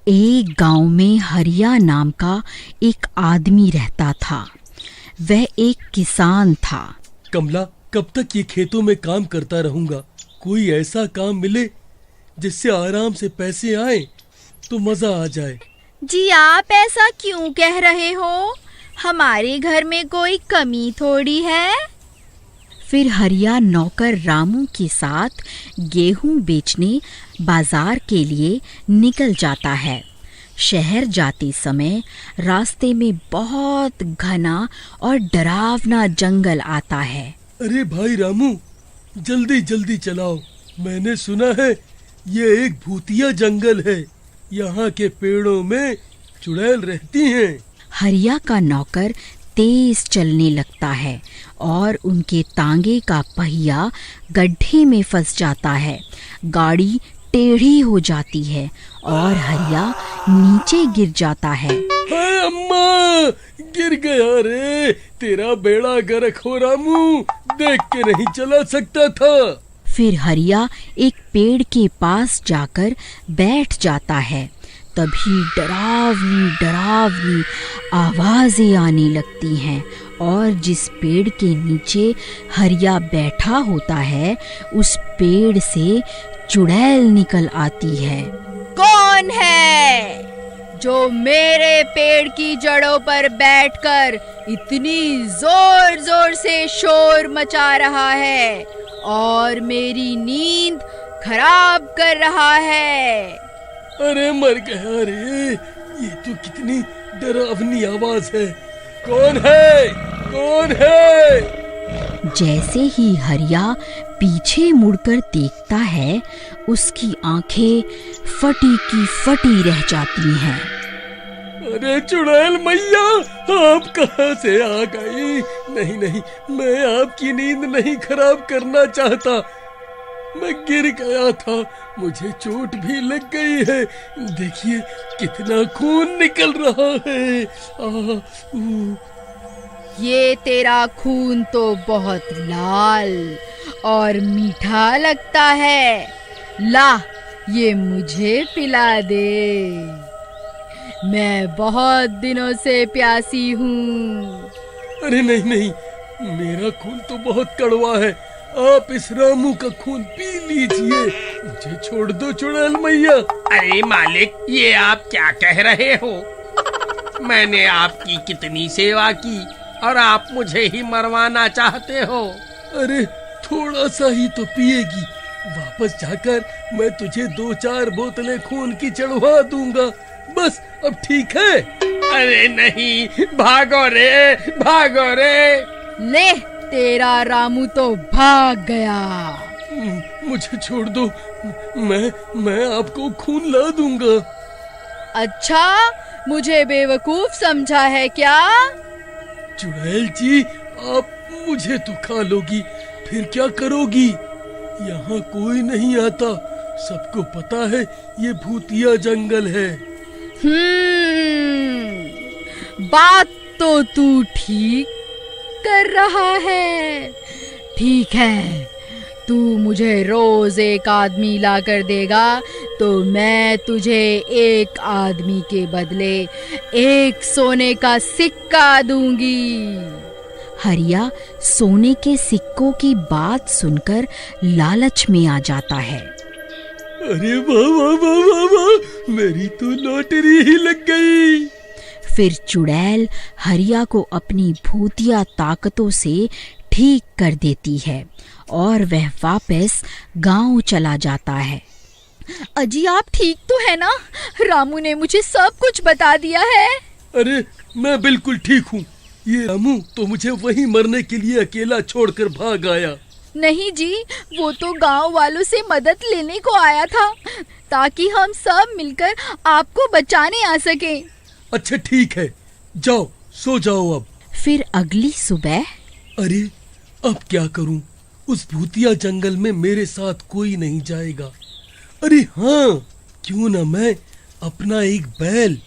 एक गांव में हरिया नाम का एक आदमी रहता था। वह एक किसान था। कमला, कब तक ये खेतों में काम करता रहूंगा? कोई ऐसा काम मिले जिससे आराम से पैसे आए तो मजा आ जाए। जी आप ऐसा क्यों कह रहे हो? हमारे घर में कोई कमी थोड़ी है। फिर हरिया नौकर रामू के साथ गेहूं बेचने बाजार के लिए निकल जाता है। शहर जाते समय रास्ते में बहुत घना और डरावना जंगल आता है। अरे भाई रामू, जल्दी जल्दी चलाओ। मैंने सुना है ये एक भूतिया जंगल है। यहाँ के पेड़ों में चुड़ैल रहती हैं। हरिया का नौकर तेज चलने लगता है और उनके तांगे का पहिया गड्ढे में फंस जाता है। गाड़ी टेढ़ी हो जाती है और हरिया नीचे गिर जाता है। हाय अम्मा, गिर गया रे। तेरा बेड़ा गर्क हो रामू, देख के नहीं चला सकता था। फिर हरिया एक पेड़ के पास जाकर बैठ जाता है। तभी डरावनी डरावनी आवाजें आने लगती हैं और जिस पेड़ के नीचे हरिया बैठा होता है उस पेड़ से चुड़ैल निकल आती है। कौन है जो मेरे पेड़ की जड़ों पर बैठकर इतनी जोर जोर से शोर मचा रहा है और मेरी नींद खराब कर रहा है? अरे मर गया रे, ये तो कितनी डरावनी आवाज है। कौन है? कौन है? जैसे ही हरिया पीछे मुड़कर देखता है उसकी आंखें फटी की फटी रह जाती हैं। अरे चुड़ैल मैया, आप कहाँ से आ गई? नहीं नहीं, मैं आपकी नींद नहीं खराब करना चाहता। मैं गिर गया था, मुझे चोट भी लग गई है। देखिए कितना खून निकल रहा है। ये तेरा खून तो बहुत लाल और मीठा लगता है। ला, ये मुझे पिला दे। मैं बहुत दिनों से प्यासी हूँ। अरे नहीं नहीं, मेरा खून तो बहुत कड़वा है। आप इस रामू का खून पी लीजिए। मुझे छोड़ दो चुड़ैल मैया। अरे मालिक, ये आप क्या कह रहे हो? मैंने आपकी कितनी सेवा की और आप मुझे ही मरवाना चाहते हो? अरे थोड़ा सा ही तो पिएगी। वापस जाकर मैं तुझे 2-4 बोतलें खून की चढ़वा दूंगा। बस अब ठीक है? अरे नहीं, भागो रे, भागो रे। ले, तेरा रामू तो भाग गया। मुझे छोड़ दो, मैं आपको खून ला दूंगा। अच्छा, मुझे बेवकूफ समझा है क्या? चुड़ैल जी, आप मुझे तो खा लोगी, फिर क्या करोगी? यहाँ कोई नहीं आता, सबको पता है ये भूतिया जंगल है। बात तो तू ठीक कर रहा है। ठीक है, तू मुझे रोज एक आदमी ला कर देगा तो मैं तुझे एक आदमी के बदले एक सोने का सिक्का दूंगी। हरिया सोने के सिक्कों की बात सुनकर लालच में आ जाता है। अरे वाह वाह वाह वाह वाह, मेरी तो लॉटरी ही लग गई। फिर चुड़ैल हरिया को अपनी भूतिया ताकतों से ठीक कर देती है और वह वापस गांव चला जाता है। अजी आप ठीक तो है ना? रामू ने मुझे सब कुछ बता दिया है। अरे मैं बिल्कुल ठीक हूँ। ये रामू तो मुझे वहीं मरने के लिए अकेला छोड़कर भाग आया। नहीं जी, वो तो गांव वालों से मदद लेने को आया था ताकि हम सब मिलकर आपको बचाने आ सकें। अच्छा ठीक है, जाओ सो जाओ अब। फिर अगली सुबह। अरे अब क्या करूं? उस भूतिया जंगल में मेरे साथ कोई नहीं जाएगा। अरे हाँ, क्यों ना मैं अपना एक बैल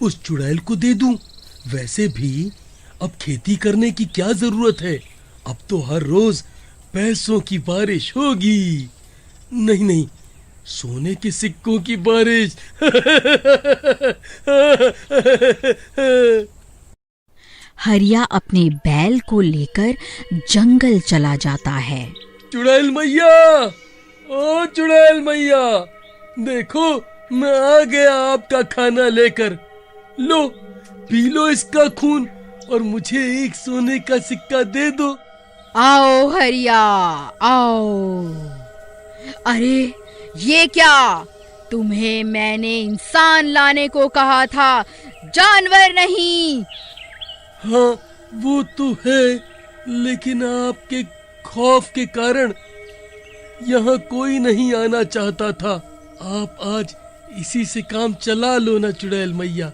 उस चुड़ैल को दे दूं। वैसे भी अब खेती करने की क्या जरूरत है, अब तो हर रोज पैसों की बारिश होगी। नहीं नहीं, सोने के सिक्कों की बारिश। हरिया अपने बैल को लेकर जंगल चला जाता है। चुड़ैल मैया, ओ चुड़ैल मैया, देखो मैं आ गया आपका खाना लेकर। लो पी लो इसका खून और मुझे एक सोने का सिक्का दे दो। आओ हरिया, आओ। अरे ये क्या? तुम्हें मैंने इंसान लाने को कहा था, जानवर नहीं। हाँ वो तो है, लेकिन आपके खौफ के कारण यहाँ कोई नहीं आना चाहता था। आप आज इसी से काम चला लो ना चुड़ैल मैया।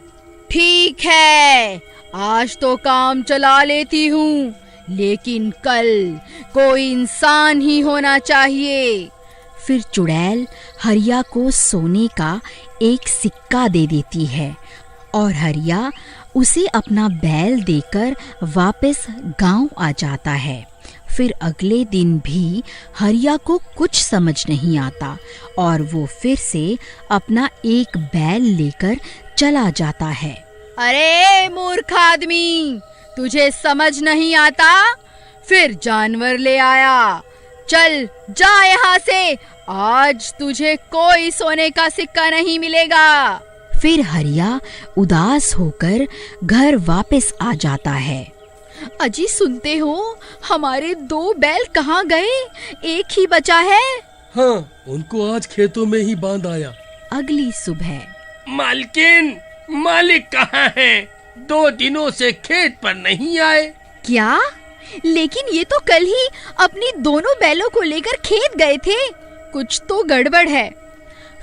ठीक है, आज तो काम चला लेती हूँ, लेकिन कल कोई इंसान ही होना चाहिए। फिर चुड़ैल हरिया को सोने का एक सिक्का दे देती है और हरिया उसे अपना बैल देकर वापस गांव आ जाता है। फिर अगले दिन भी हरिया को कुछ समझ नहीं आता और वो फिर से अपना एक बैल लेकर चला जाता है। अरे मूर्ख आदमी, तुझे समझ नहीं आता? फिर जानवर ले आया। चल जा यहाँ से, आज तुझे कोई सोने का सिक्का नहीं मिलेगा। फिर हरिया उदास होकर घर वापस आ जाता है। अजी सुनते हो, हमारे 2 बैल कहाँ गए? एक ही बचा है। हाँ, उनको आज खेतों में ही बांध आया। अगली सुबह मालकिन, मालिक कहाँ हैं? 2 दिनों से खेत पर नहीं आए। क्या? लेकिन ये तो कल ही अपनी दोनों बैलों को लेकर खेत गए थे। कुछ तो गड़बड़ है।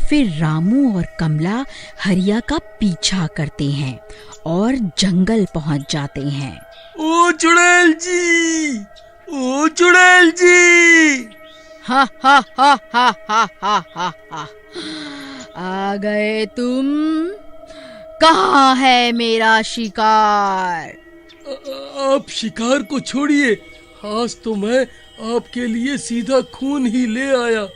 फिर रामू और कमला हरिया का पीछा करते हैं और जंगल पहुंच जाते हैं। ओ चुड़ैल जी, ओ चुड़ैल जी। हा हा हा हा हा हा हा हा। आ गए तुम? कहाँ है मेरा शिकार? आप शिकार को छोड़िए, आज तो मैं आपके लिए सीधा खून ही ले आया।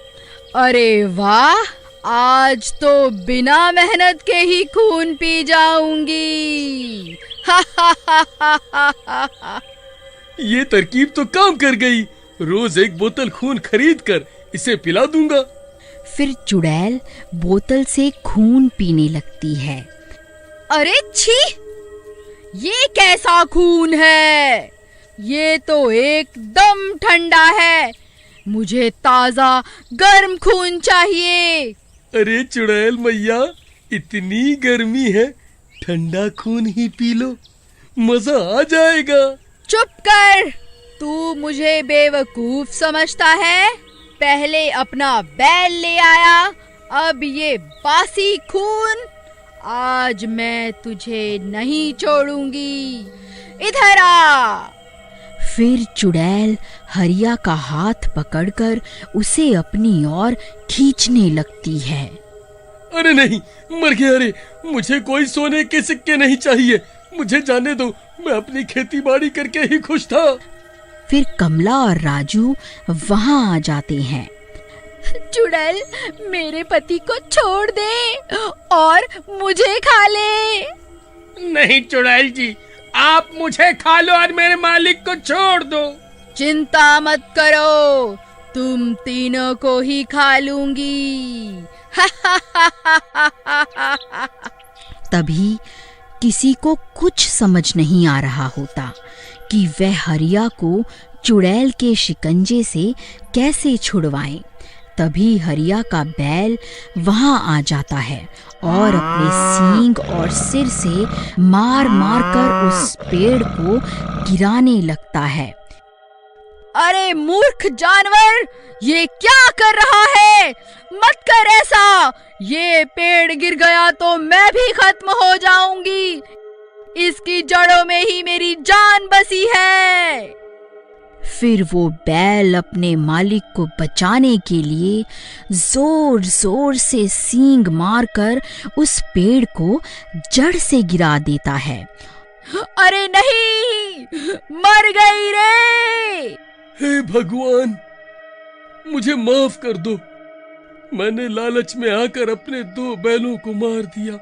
अरे वाह, आज तो बिना मेहनत के ही खून पी जाऊंगी। हा हा हा हा हा हा। ये तरकीब तो काम कर गई। रोज एक बोतल खून खरीद कर इसे पिला दूंगा। फिर चुड़ैल बोतल से खून पीने लगती है। अरे छी, ये कैसा खून है? ये तो एकदम ठंडा है। मुझे ताजा गर्म खून चाहिए। अरे चुड़ैल मैया, इतनी गर्मी है, ठंडा खून ही पी लो, मजा आ जाएगा। चुप कर, तू मुझे बेवकूफ समझता है? पहले अपना बैल ले आया, अब ये बासी खून। आज मैं तुझे नहीं छोड़ूंगी, इधर आ। फिर चुड़ैल हरिया का हाथ पकड़कर उसे अपनी ओर खींचने लगती है। अरे नहीं, मर गया रे। मुझे कोई सोने के सिक्के नहीं चाहिए, मुझे जाने दो, मैं अपनी खेती बाड़ी करके ही खुश था। फिर कमला और राजू वहां आ जाते हैं। चुड़ैल मेरे पति को छोड़ दे और मुझे खा ले। नहीं चुड़ैल जी, आप मुझे खा लो और मेरे मालिक को छोड़ दो। चिंता मत करो, तुम तीनों को ही खा लूंगी। तभी किसी को कुछ समझ नहीं आ रहा होता कि वह हरिया को चुड़ैल के शिकंजे से कैसे छुड़वाएं। तभी हरिया का बैल वहां आ जाता है और अपने सींग और सिर से मार मार कर उस पेड़ को गिराने लगता है। अरे मूर्ख जानवर, ये क्या कर रहा है? मत कर ऐसा। ये पेड़ गिर गया तो मैं भी खत्म हो जाऊंगी। इसकी जड़ों में ही मेरी जान बसी है। फिर वो बैल अपने मालिक को बचाने के लिए जोर जोर से सींग मारकर उस पेड़ को जड़ से गिरा देता है। अरे नहीं, मर गई रे। हे भगवान, मुझे माफ कर दो, मैंने लालच में आकर अपने 2 बैलों को मार दिया।